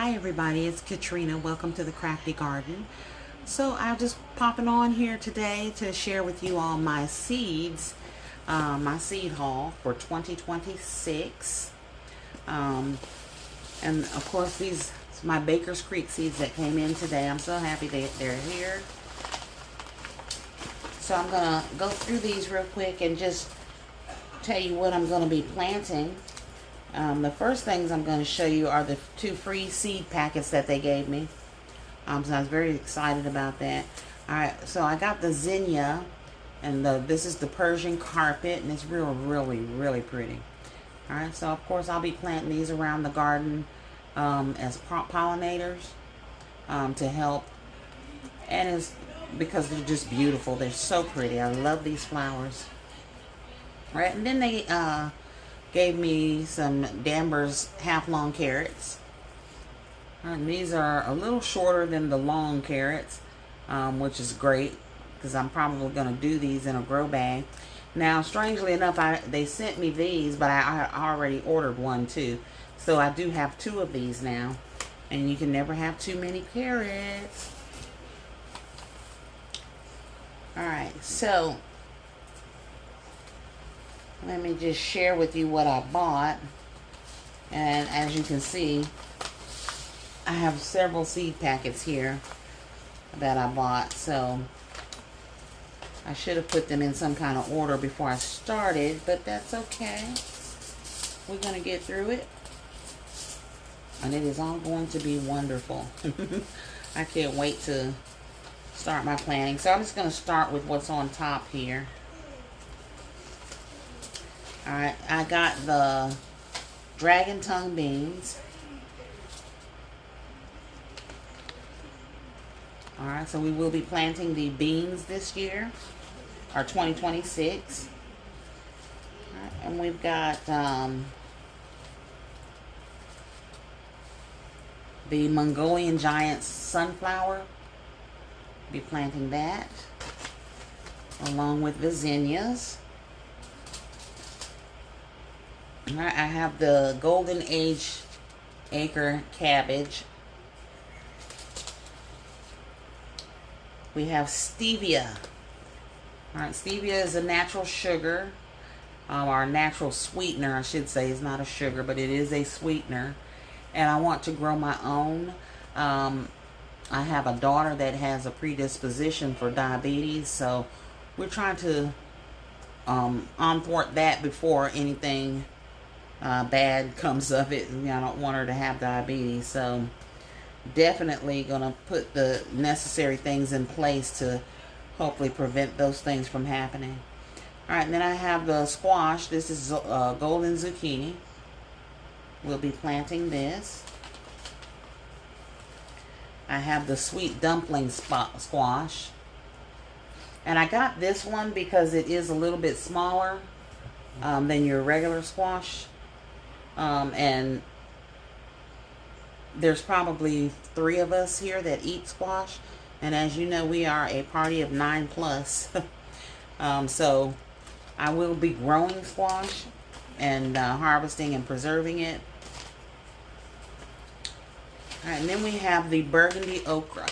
Hi everybody, it's Katrina. Welcome to the Crafty Garden. So I'm just popping on here today to share with you all my seeds, my seed haul for 2026. And of course these are my Baker's Creek seeds that came in today. I'm so happy they're here. So I'm going to go through these real quick and just tell you what I'm going to be planting. The first things I'm going to show you are the 2 free seed packets that they gave me. So I was very excited about that. Alright, so I got the zinnia, and this is the Persian carpet, and it's really pretty. Alright, so of course I'll be planting these around the garden as pollinators to help. And it's because they're just beautiful. They're so pretty. I love these flowers. Alright, and then they gave me some Danvers half-long carrots. And these are a little shorter than the long carrots, which is great because I'm probably going to do these in a grow bag. Now, strangely enough, they sent me these, but I already ordered one too. So I do have 2 of these now, and you can never have too many carrots. Alright, so let me just share with you what I bought. And as you can see, I have several seed packets here that I bought. So I should have put them in some kind of order before I started, but that's okay. We're going to get through it. And it is all going to be wonderful. I can't wait to start my planting. So I'm just going to start with what's on top here. Alright, I got the dragon tongue beans. Alright, so we will be planting the beans this year, or 2026. Alright, and we've got the Mongolian giant sunflower. Be planting that along with the zinnias. Alright, I have the Golden Age acre cabbage. We have stevia. Alright, stevia is a natural sugar, or natural sweetener, I should say. It's not a sugar, but it is a sweetener. And I want to grow my own. I have a daughter that has a predisposition for diabetes, so we're trying to thwart that before anything bad comes of it. I don't want her to have diabetes, so definitely gonna put the necessary things in place to hopefully prevent those things from happening. Alright, and then I have the squash. This is golden zucchini. We'll be planting this. I have the sweet dumpling squash, and I got this one because it is a little bit smaller than your regular squash. And there's probably 3 of us here that eat squash, and as you know, we are a party of 9+. So I will be growing squash and harvesting and preserving it. Alright, and then we have the burgundy okra.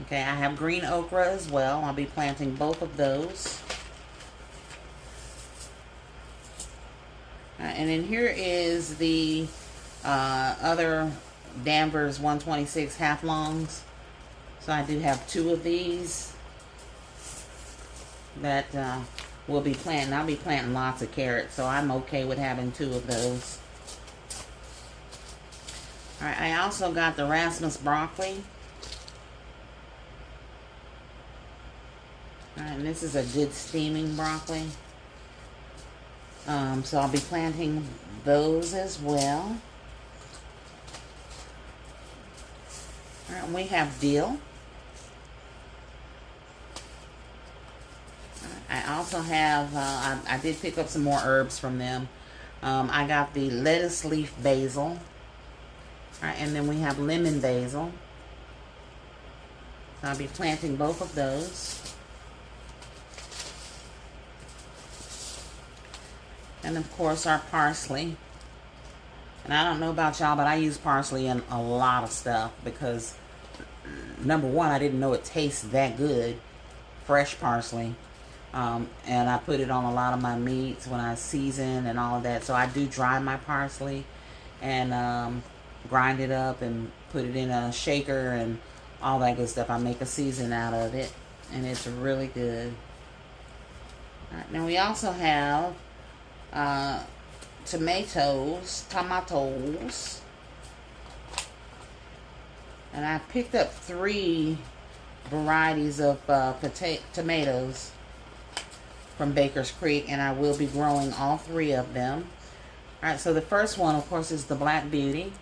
Okay, I have green okra as well. I'll be planting both of those. And then here is the other Danvers 126 half-longs. So I do have 2 of these that we'll be planting. I'll be planting lots of carrots, so I'm okay with having 2 of those. Alright, I also got the Rasmus broccoli. Alright, and this is a good steaming broccoli. So I'll be planting those as well. Alright, and we have dill. I also have, I did pick up some more herbs from them. I got the lettuce leaf basil. Alright, and then we have lemon basil. So I'll be planting both of those. And of course our parsley. And I don't know about y'all, but I use parsley in a lot of stuff because, number one, I didn't know it tastes that good, fresh parsley. And I put it on a lot of my meats when I season and all of that. So I do dry my parsley and grind it up and put it in a shaker and all that good stuff. I make a season out of it, and it's really good. All right, now we also have tomatoes, and I picked up 3 varieties of tomatoes from Baker's Creek, and I will be growing all 3 of them. All right, so the first one, of course, is the Black Beauty.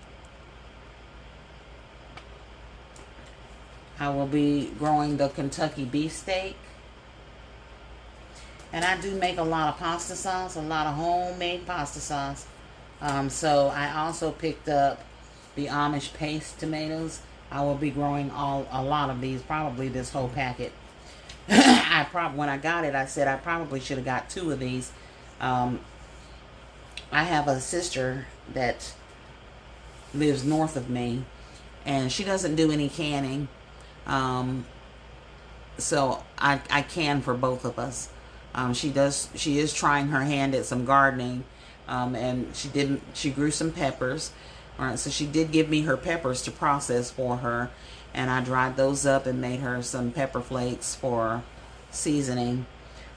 I will be growing the Kentucky beefsteak. And I do make a lot of pasta sauce, a lot of homemade pasta sauce. So I also picked up the Amish paste tomatoes. I will be growing a lot of these, probably this whole packet. When I got it, I said I probably should have got 2 of these. I have a sister that lives north of me, and she doesn't do any canning. So I can for both of us. She is trying her hand at some gardening, and she grew some peppers. All right, so she did give me her peppers to process for her, and I dried those up and made her some pepper flakes for seasoning.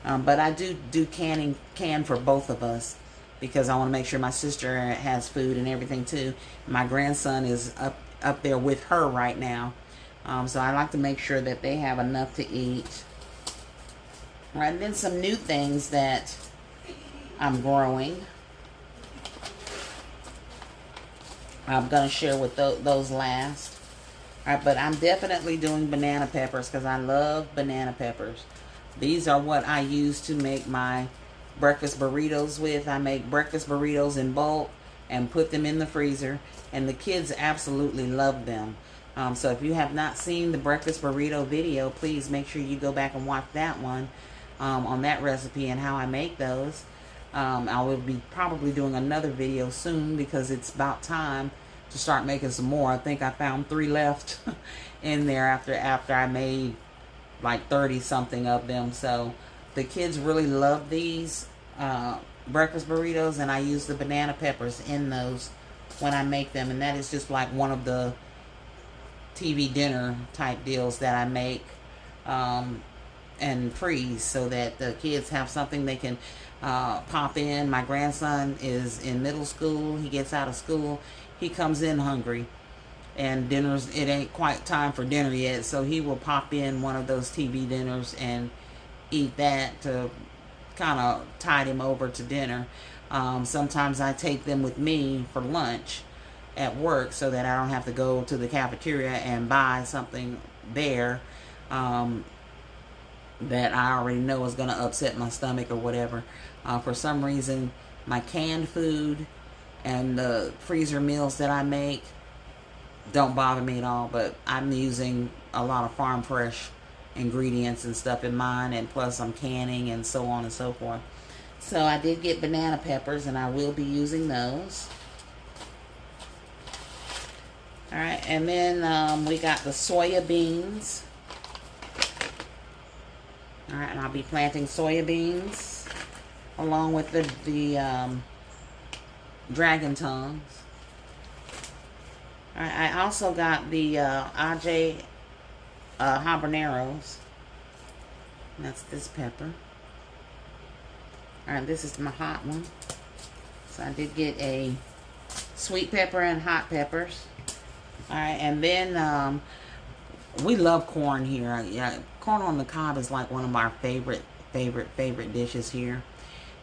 But I do can for both of us because I want to make sure my sister has food and everything too. My grandson is up there with her right now, so I like to make sure that they have enough to eat. All right, and then some new things that I'm growing. I'm going to share with those last. All right, but I'm definitely doing banana peppers because I love banana peppers. These are what I use to make my breakfast burritos with. I make breakfast burritos in bulk and put them in the freezer, and the kids absolutely love them. So if you have not seen the breakfast burrito video, please make sure you go back and watch that one on that recipe and how I make those. I will be probably doing another video soon because it's about time to start making some more. I think I found 3 left in there after I made like 30 something of them. So the kids really love these breakfast burritos, and I use the banana peppers in those when I make them, and that is just like one of the TV dinner type deals that I make and freeze so that the kids have something they can pop in. My grandson is in middle school. He gets out of school, he comes in hungry, and it ain't quite time for dinner yet, so he will pop in one of those TV dinners and eat that to kind of tide him over to dinner. Sometimes I take them with me for lunch at work so that I don't have to go to the cafeteria and buy something there that I already know is going to upset my stomach or whatever. For some reason, my canned food and the freezer meals that I make don't bother me at all, but I'm using a lot of farm fresh ingredients and stuff in mine, and plus I'm canning and so on and so forth. So I did get banana peppers, and I will be using those. Alright, and then we got the soya beans. Alright, and I'll be planting soya beans along with the dragon tongues. Alright, I also got the Ajay habaneros. And that's this pepper. Alright, this is my hot one. So I did get a sweet pepper and hot peppers. Alright, and then we love corn here. Yeah, corn on the cob is like one of our favorite dishes here.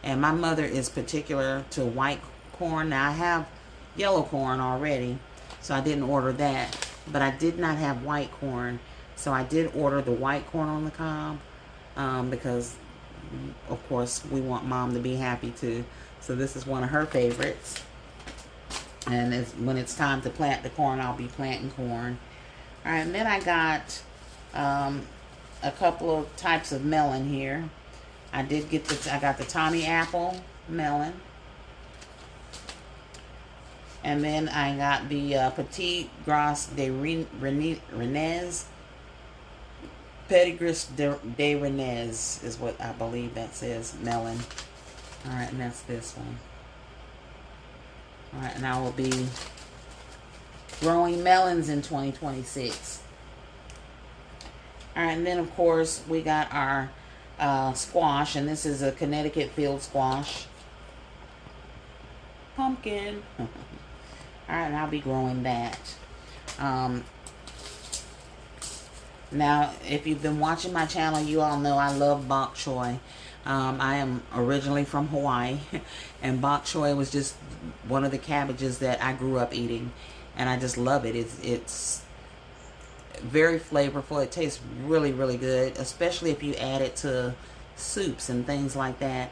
And my mother is particular to white corn. Now I have yellow corn already, so I didn't order that. But I did not have white corn, so I did order the white corn on the cob because, of course, we want Mom to be happy too. So this is one of her favorites. And when it's time to plant the corn, I'll be planting corn. All right, and then I got a couple of types of melon here. I got the Tommy apple melon. And then I got the Petit Gras de Rennes. Petit de Rennes is what I believe that says, melon. Alright, and that's this one. Alright, and I will be growing melons in 2026. Alright, and then of course we got our squash, and this is a Connecticut field squash. Pumpkin. Alright, and I'll be growing that. Now, if you've been watching my channel, you all know I love bok choy. I am originally from Hawaii, and bok choy was just one of the cabbages that I grew up eating, and I just love it. It's very flavorful. It tastes really, really good, especially if you add it to soups and things like that.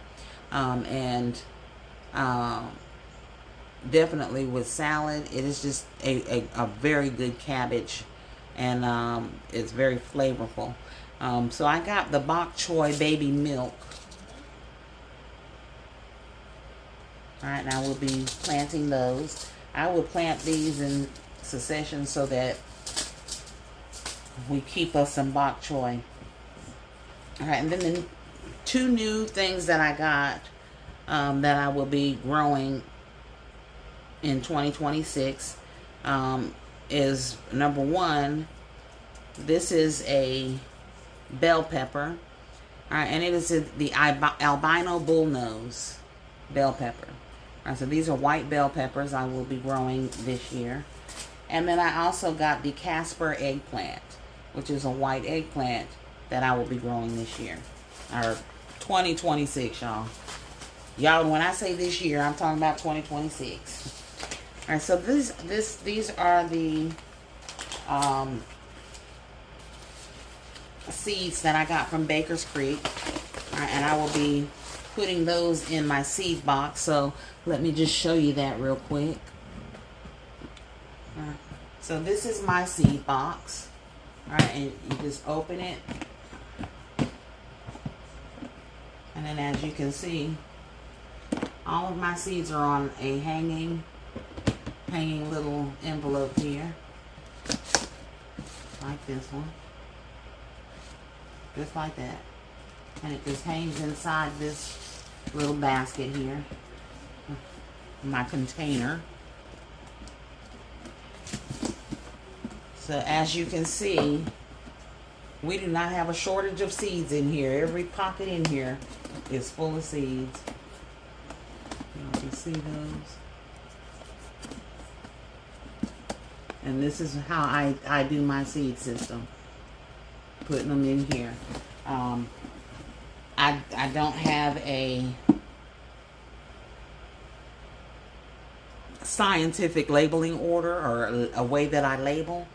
Definitely with salad, it is just a very good cabbage, and it's very flavorful. So I got the bok choy baby milk. Alright, now we'll be planting those. I will plant these in succession so that we keep us some bok choy. Alright, and then the two new things that I got that I will be growing in 2026 is, number one, this is a bell pepper. Alright, and it is the albino bullnose bell pepper. Alright, so these are white bell peppers I will be growing this year. And then I also got the Casper eggplant, which is a white eggplant that I will be growing this year. Or 2026, y'all. Y'all, when I say this year, I'm talking about 2026. Alright, so these are the seeds that I got from Baker's Creek. Alright, and I will be putting those in my seed box. So let me just show you that real quick. Alright, so this is my seed box. Alright, and you just open it. And then as you can see, all of my seeds are on a hanging little envelope here. Like this one. Just like that. And it just hangs inside this little basket here. My container. So as you can see, we do not have a shortage of seeds in here. Every pocket in here is full of seeds. You can see those. And this is how I do my seed system. Putting them in here. I don't have a scientific labeling order or a way that I label.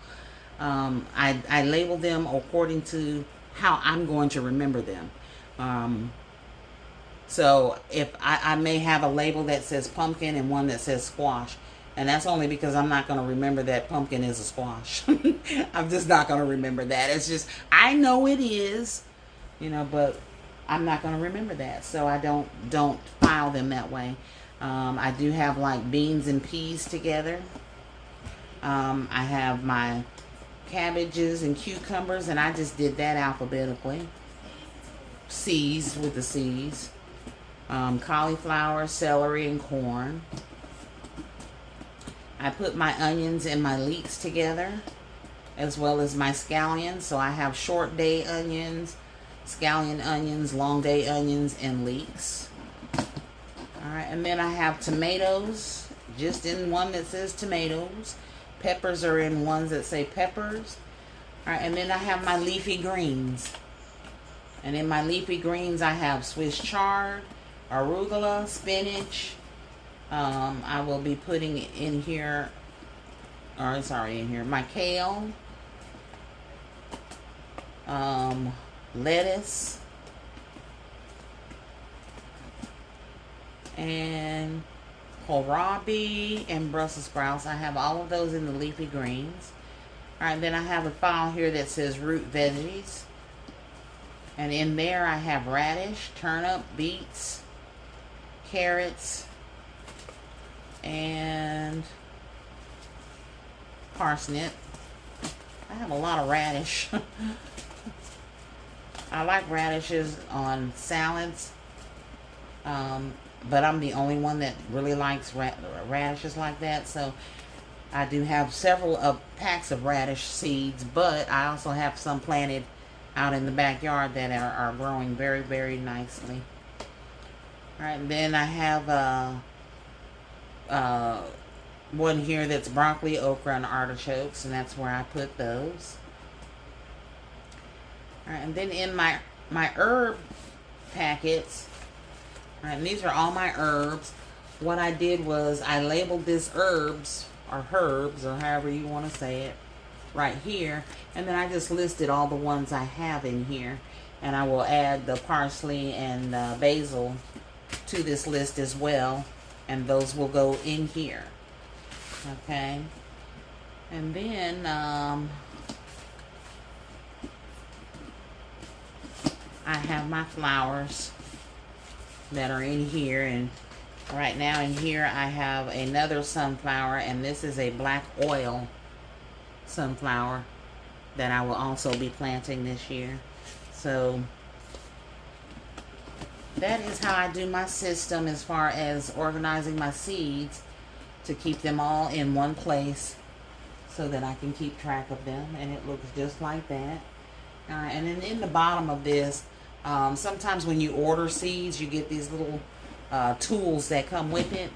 I label them according to how I'm going to remember them. So if I may have a label that says pumpkin and one that says squash. And that's only because I'm not going to remember that pumpkin is a squash. I'm just not going to remember that. It's just, I know it is, but I'm not going to remember that. So I don't file them that way. I do have like beans and peas together. I have my cabbages and cucumbers, and I just did that alphabetically. C's with the C's. Cauliflower, celery, and corn. I put my onions and my leeks together, as well as my scallions. So I have short day onions, scallion onions, long day onions, and leeks. Alright, and then I have tomatoes, just in one that says tomatoes. Peppers are in ones that say peppers. Alright, and then I have my leafy greens. And in my leafy greens I have Swiss chard, arugula, spinach. I will be putting in here, or it's already in here, my kale, lettuce, and kohlrabi, and Brussels sprouts. I have all of those in the leafy greens. Alright, then I have a file here that says root veggies. And in there I have radish, turnip, beets, carrots, and parsnip. I have a lot of radish. I like radishes on salads, but I'm the only one that really likes radishes like that. So I do have several packs of radish seeds, but I also have some planted out in the backyard that are growing very, very nicely. All right, and then I have one here that's broccoli, okra, and artichokes, and that's where I put those. All right, and then in my herb packets, all right, and these are all my herbs. What I did was I labeled this herbs, or herbs, or however you want to say it, right here, and then I just listed all the ones I have in here, and I will add the parsley and basil to this list as well, and those will go in here. Okay, and then I have my flowers that are in here, and right now in here I have another sunflower, and this is a black oil sunflower that I will also be planting this year. So that is how I do my system as far as organizing my seeds, to keep them all in one place so that I can keep track of them, and it looks just like that. And then in the bottom of this, sometimes when you order seeds, you get these little tools that come with it.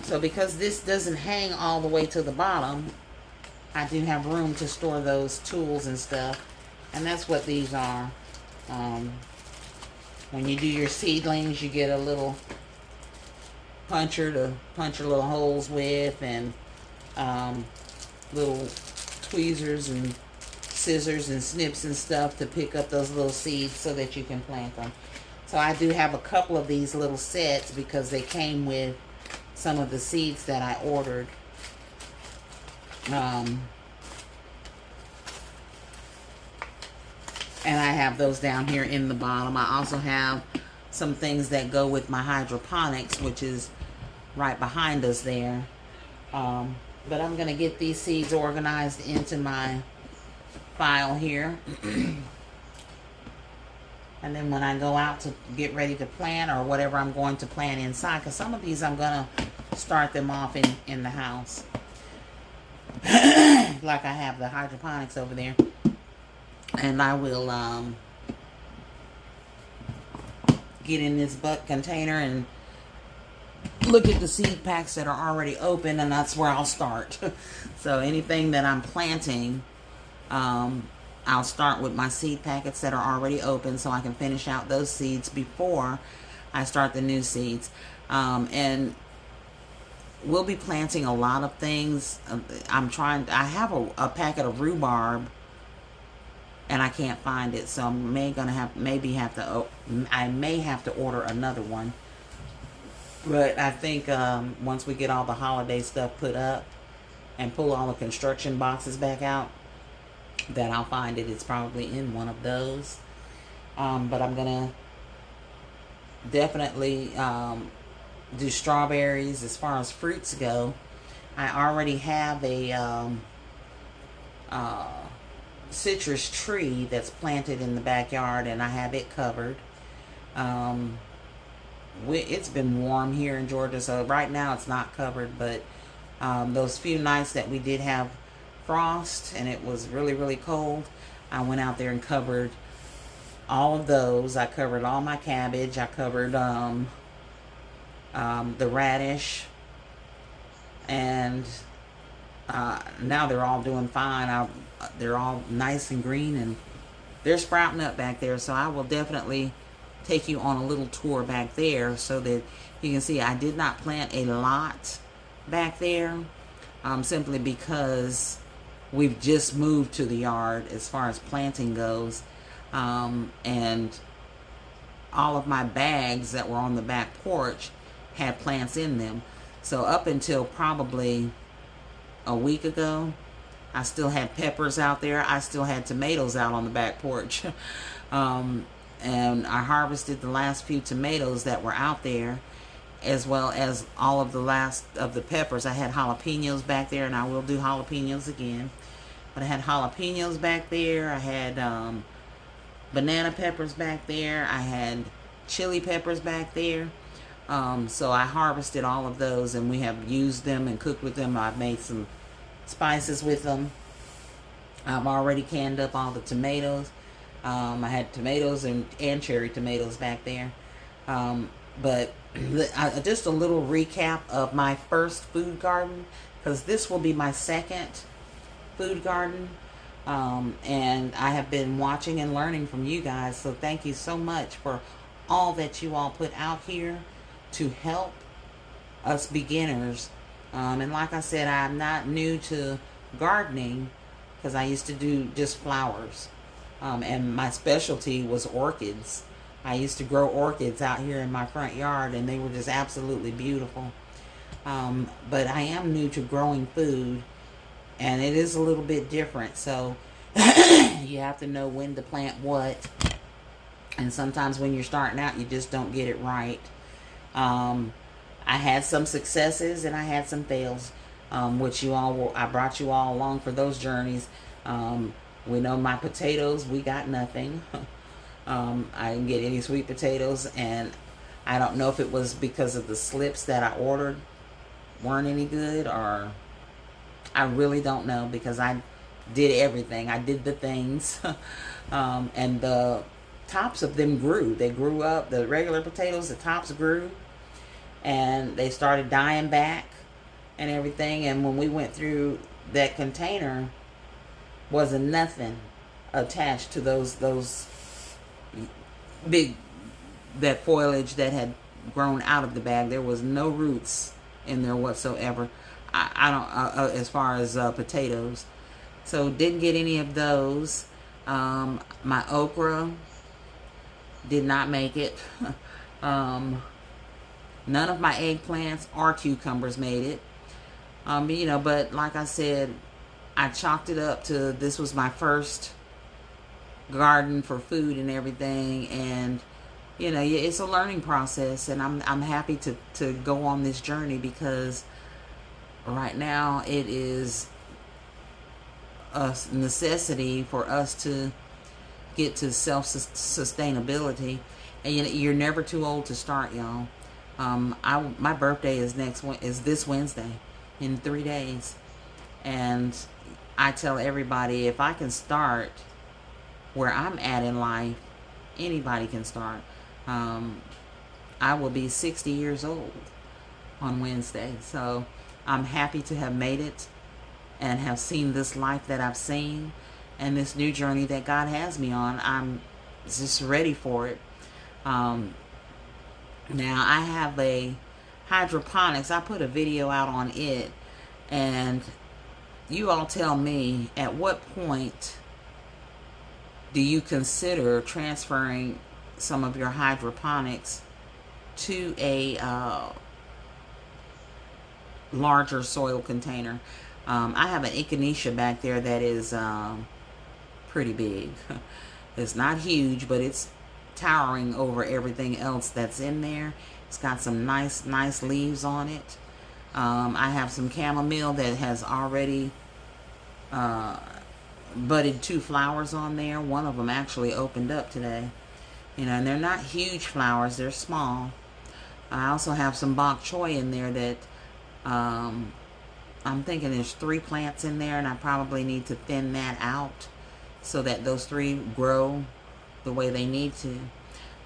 So because this doesn't hang all the way to the bottom, I do have room to store those tools and stuff, and that's what these are. When you do your seedlings, you get a little puncher to punch your little holes with, and little tweezers and scissors and snips and stuff to pick up those little seeds so that you can plant them. So I do have a couple of these little sets because they came with some of the seeds that I ordered. And I have those down here in the bottom. I also have some things that go with my hydroponics, which is right behind us there. But I'm going to get these seeds organized into my file here. And then when I go out to get ready to plant, or whatever I'm going to plant inside, because some of these I'm going to start them off in the house. Like I have the hydroponics over there. And I will get in this butt container and look at the seed packs that are already open, and that's where I'll start. So anything that I'm planting, I'll start with my seed packets that are already open, so I can finish out those seeds before I start the new seeds. And we'll be planting a lot of things. I have a packet of rhubarb, and I can't find it, so I may have to order another one. But I think once we get all the holiday stuff put up and pull all the construction boxes back out, that I'll find it. It's probably in one of those. But I'm gonna definitely do strawberries. As far as fruits go, I already have a citrus tree that's planted in the backyard, and I have it covered. It's been warm here in Georgia, so right now it's not covered, but those few nights that we did have frost and it was really, really cold, I went out there and covered all of those. I covered all my cabbage. I covered the radish, and now they're all doing fine. They're all nice and green, and they're sprouting up back there. So I will definitely take you on a little tour back there so that you can see. I did not plant a lot back there, simply because we've just moved to the yard as far as planting goes, and all of my bags that were on the back porch had plants in them. So up until probably a week ago, I still had peppers out there. I still had tomatoes out on the back porch. And I harvested the last few tomatoes that were out there, as well as all of the last of the peppers. I had jalapenos back there, and I will do jalapenos again. But I had jalapenos back there. I had banana peppers back there. I had chili peppers back there. So I harvested all of those, and we have used them and cooked with them. I've made some spices with them. I've already canned up all the tomatoes. I had tomatoes and cherry tomatoes back there. But just a little recap of my first food garden, because this will be my second food garden. And I have been watching and learning from you guys. So thank you so much for all that you all put out here to help us beginners. And like I said, I'm not new to gardening, because I used to do just flowers. And my specialty was orchids. I used to grow orchids out here in my front yard, and they were just absolutely beautiful. But I am new to growing food, and it is a little bit different. So you have to know when to plant what. And sometimes when you're starting out, you just don't get it right. I had some successes and I had some fails, which I brought you all along for those journeys. We know my potatoes, we got nothing. I didn't get any sweet potatoes, and I don't know if it was because of the slips that I ordered weren't any good, or I really don't know, because I did everything. I did the things. And the tops of them grew. They grew up. The regular potatoes, the tops grew, and they started dying back and everything. And when we went through, that container wasn't nothing attached to those big, that foliage that had grown out of the bag. There was no roots in there whatsoever. I don't as far as potatoes. So didn't get any of those. My okra did not make it. None of my eggplants or cucumbers made it. But like I said, I chalked it up to this was my first garden for food and everything, and it's a learning process, and I'm happy to go on this journey, because right now it is a necessity for us to get to self-sustainability, and you're never too old to start, y'all. My birthday is this Wednesday, in 3 days, and I tell everybody, if I can start where I'm at in life, anybody can start. I will be 60 years old on Wednesday, so I'm happy to have made it and have seen this life that I've seen, and this new journey that God has me on. I'm just ready for it. Now I have a hydroponics. I put a video out on it, and you all tell me, at what point do you consider transferring some of your hydroponics to a larger soil container? I have an echinacea back there that is pretty big. It's not huge, but it's towering over everything else that's in there. It's got some nice leaves on it. I have some chamomile that has already budded 2 flowers on there. One of them actually opened up today. And they're not huge flowers, they're small. I also have some bok choy in there that I'm thinking there's 3 plants in there, and I probably need to thin that out so that those 3 grow the way they need to.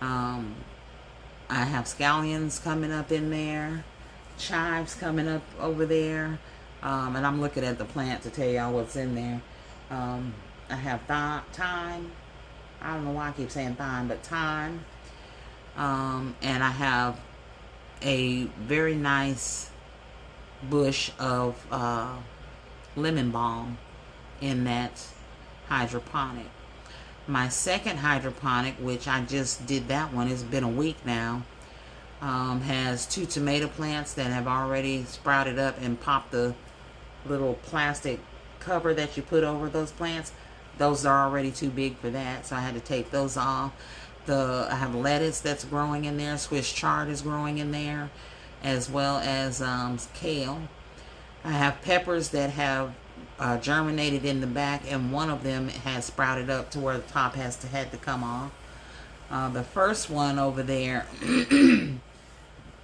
I have scallions coming up in there, chives coming up over there, and I'm looking at the plant to tell y'all what's in there. I have thyme. I don't know why I keep saying thyme, but thyme. And I have a very nice bush of lemon balm in that hydroponic. My second hydroponic, which I just did that one, it's been a week now, has 2 tomato plants that have already sprouted up and popped the little plastic cover that you put over those plants. Those are already too big for that, so I had to take those off. I have lettuce that's growing in there. Swiss chard is growing in there. as well as kale. I have peppers that have germinated in the back, and one of them has sprouted up to where the top had to come off. The first one over there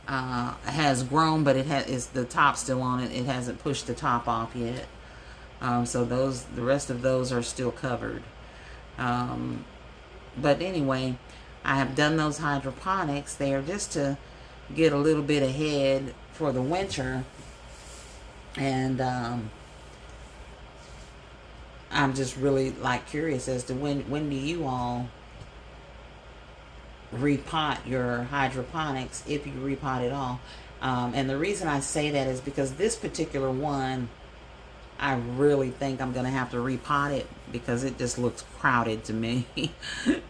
has grown, but is the top still on it. It hasn't pushed the top off yet. So the rest of those are still covered. But anyway, I have done those hydroponics. They are just to get a little bit ahead for the winter. And I'm just really curious as to when do you all repot your hydroponics, if you repot at all. And the reason I say that is because this particular one, I really think I'm gonna have to repot it because it just looks crowded to me.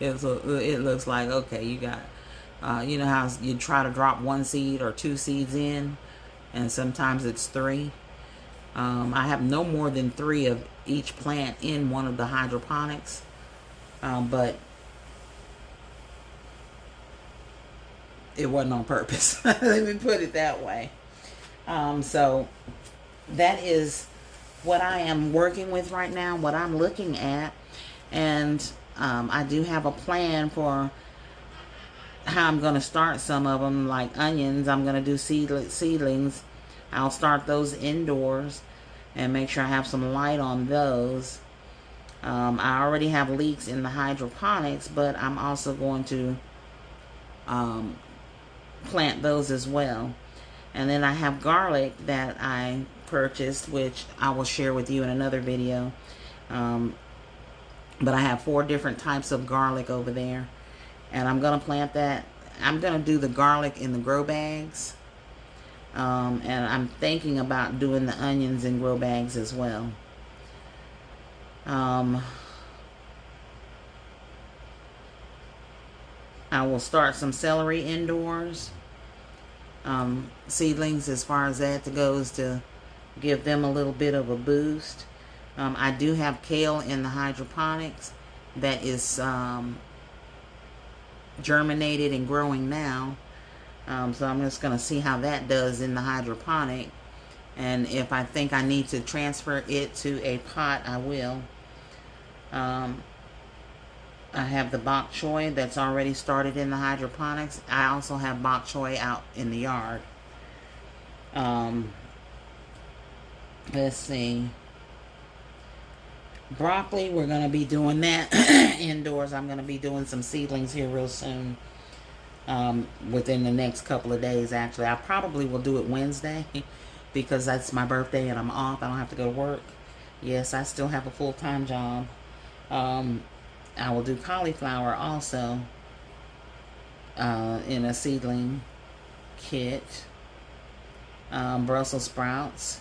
It looks like, okay, you got you know how you try to drop 1 seed or 2 seeds in, and sometimes it's 3. I have no more than 3 of each plant in one of the hydroponics, but it wasn't on purpose. Let me put it that way. So that is what I am working with right now, what I'm looking at. And I do have a plan for how I'm going to start some of them, like onions. I'm going to do seedlings. I'll start those indoors and make sure I have some light on those. I already have leeks in the hydroponics, but I'm also going to plant those as well. And then I have garlic that I purchased, which I will share with you in another video. But I have 4 different types of garlic over there, and I'm gonna plant that. I'm gonna do the garlic in the grow bags, and I'm thinking about doing the onions in grow bags as well. I will start some celery indoors, seedlings as far as that goes, to give them a little bit of a boost. I do have kale in the hydroponics that is germinated and growing now. So I'm just going to see how that does in the hydroponic. And if I think I need to transfer it to a pot, I will. I have the bok choy that's already started in the hydroponics. I also have bok choy out in the yard. Let's see. Broccoli, we're going to be doing that indoors. I'm going to be doing some seedlings here real soon. Within the next couple of days, actually. I probably will do it Wednesday because that's my birthday and I'm off. I don't have to go to work. Yes, I still have a full-time job. I will do cauliflower also in a seedling kit. Brussels sprouts.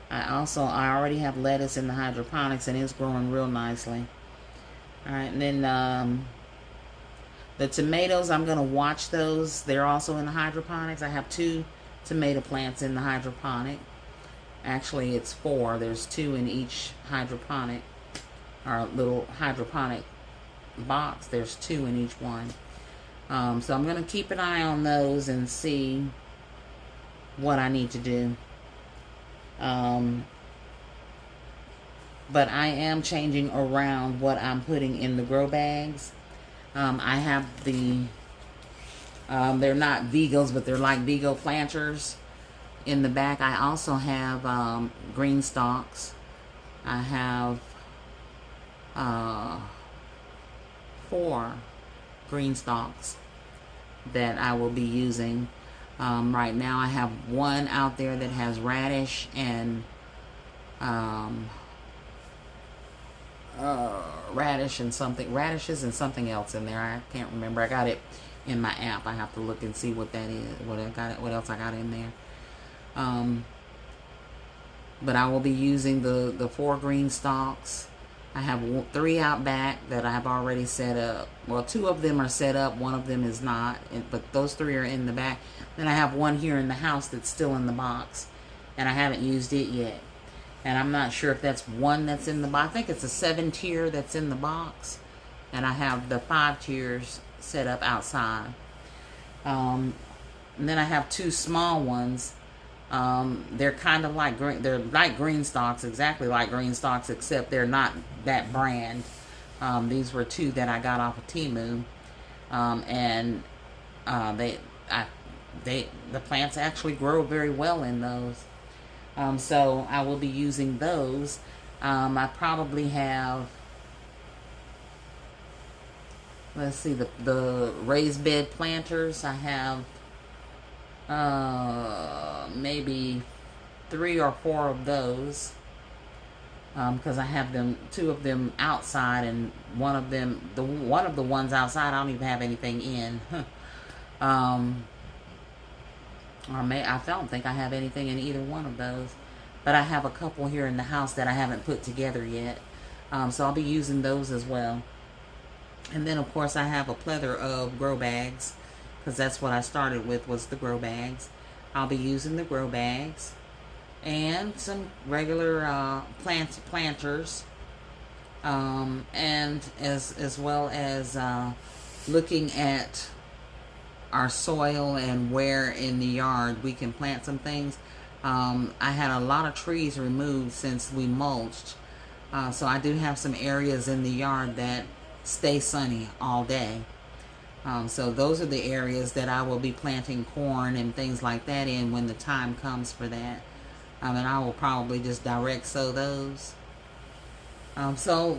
I already have lettuce in the hydroponics and it's growing real nicely. Alright, and then the tomatoes, I'm going to watch those. They're also in the hydroponics. I have 2 tomato plants in the hydroponic. Actually, it's 4. There's 2 in each hydroponic, or little hydroponic box. There's 2 in each one. So I'm going to keep an eye on those and see what I need to do. But I am changing around what I'm putting in the grow bags. I have the, they're not Vigos, but they're like Vigo planters in the back. I also have green stalks. I have 4 green stalks that I will be using. Right now I have 1 out there that has radish and radishes and something else in there. I can't remember. I got it in my app. I have to look and see what that is, what else I got in there. But I will be using the 4 green stalks. I have 3 out back that I have already set up. Well, 2 of them are set up, 1 of them is not, but those 3 are in the back. Then I have 1 here in the house that's still in the box, and I haven't used it yet. And I'm not sure if that's 1 that's in the box. I think it's a 7-tier that's in the box, and I have the 5 tiers set up outside. And then I have two small ones. They're kind of like green. They're like green stalks, exactly like green stalks, except they're not that brand. These were two that I got off of Temu, and the plants actually grow very well in those. So I will be using those. I probably have, let's see, the raised bed planters. I have maybe 3 or 4 of those, because I have two of them outside, and one of the ones outside I don't even have anything in. I don't think I have anything in either one of those, but I have a couple here in the house that I haven't put together yet. So I'll be using those as well. And then of course I have a plethora of grow bags, because that's what I started with, was the grow bags. I'll be using the grow bags and some regular planters, and as well as looking at our soil and where in the yard we can plant some things. I had a lot of trees removed since we mulched, so I do have some areas in the yard that stay sunny all day. So those are the areas that I will be planting corn and things like that in when the time comes for that. And I will probably just direct sow those. So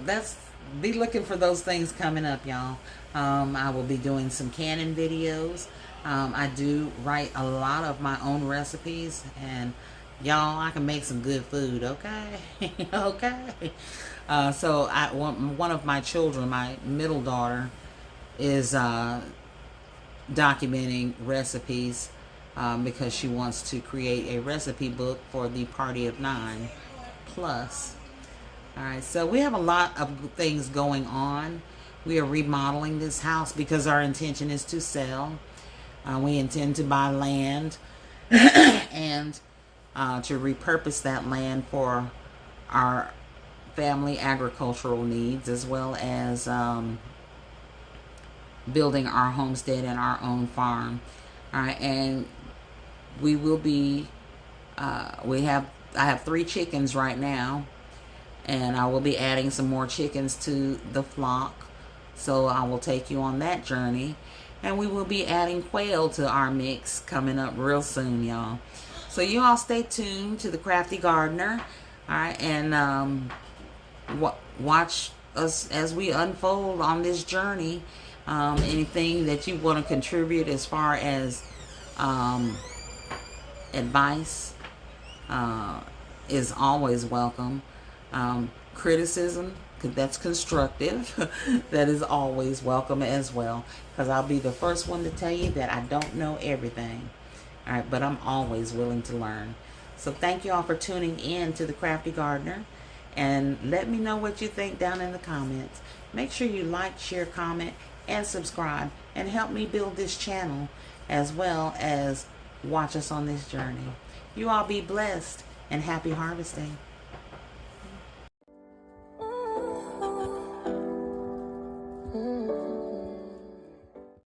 be looking for those things coming up, y'all. I will be doing some canning videos. I do write a lot of my own recipes, and y'all, I can make some good food, okay? Okay. So one of my children, my middle daughter, is documenting recipes, because she wants to create a recipe book for the Party of 9 Plus. Alright, so we have a lot of things going on. We are remodeling this house because our intention is to sell. We intend to buy land and to repurpose that land for our family agricultural needs, as well as building our homestead and our own farm. Alright, and we will be, I have 3 chickens right now, and I will be adding some more chickens to the flock. So I will take you on that journey. And we will be adding quail to our mix coming up real soon, y'all. So you all stay tuned to The Crafty Gardener. Alright, and watch us as we unfold on this journey. Anything that you want to contribute as far as advice is always welcome. Criticism, that's constructive, that is always welcome as well, because I'll be the first one to tell you that I don't know everything. Alright, but I'm always willing to learn. So thank you all for tuning in to The Crafty Gardener, and let me know what you think down in the comments. Make sure you like, share, comment, and subscribe, and help me build this channel, as well as watch us on this journey. You all be blessed, and happy harvesting.